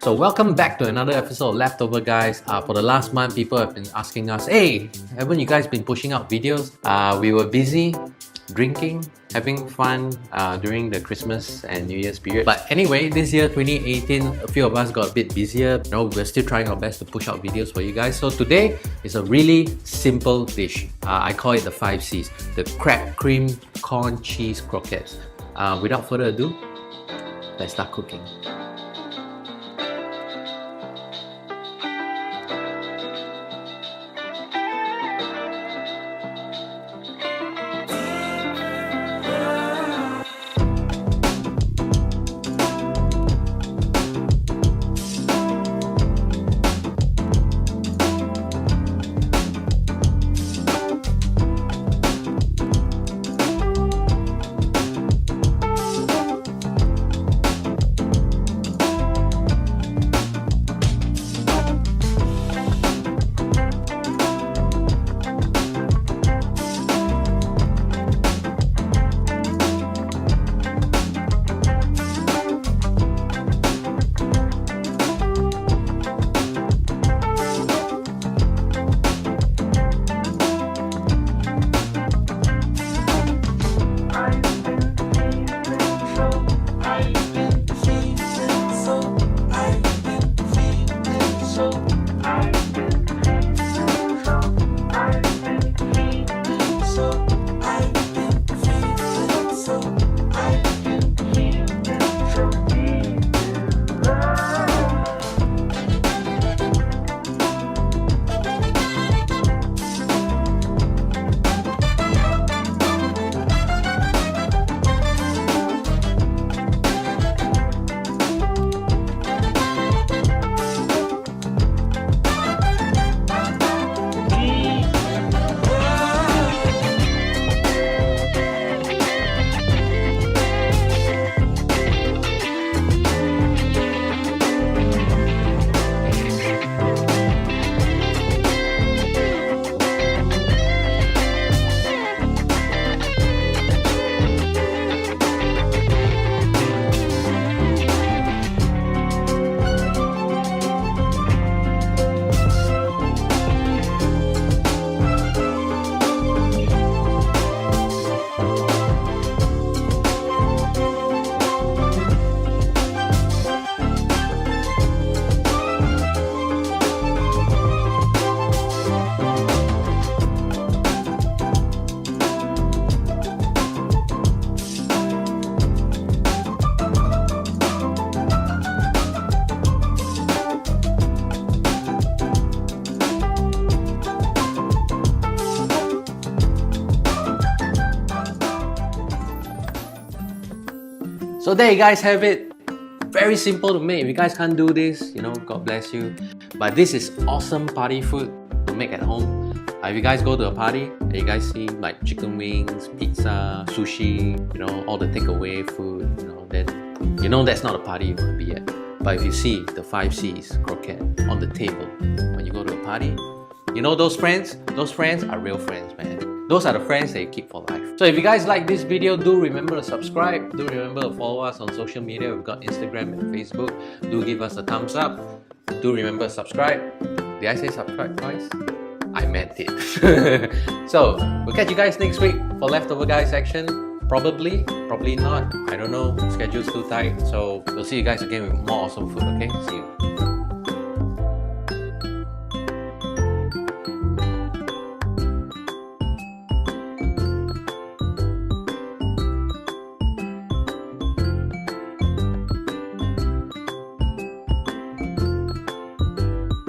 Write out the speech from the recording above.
So welcome back to another episode of Leftover Guys. For the last month, people have been asking us, hey, haven't you guys been pushing out videos? We were busy drinking, having fun during the Christmas and New Year's period. But anyway, this year 2018, a few of us got a bit busier. You know, we're still trying our best to push out videos for you guys. So today is a really simple dish. I call it the 5 C's, the crab cream corn cheese croquettes. Without further ado, let's start cooking. So there you guys have it. Very simple to make. If you guys can't do this, you know, God bless you. But this is awesome party food to make at home. If you guys go to a party and you guys see like chicken wings, pizza, sushi, you know, all the takeaway food, you know, then you know that's not a party you want to be at. But if you see the 5 C's croquette on the table when you go to a party, you know those friends are real friends, man. Those are the friends that you keep for life. So if you guys like this video, do remember to subscribe. Do remember to follow us on social media. We've got Instagram and Facebook. Do give us a thumbs up. Do remember to subscribe. Did I say subscribe twice? I meant it. So we'll catch you guys next week for Leftover Guys section. Probably not. I don't know. Schedule's too tight. So we'll see you guys again with more awesome food, okay? See you.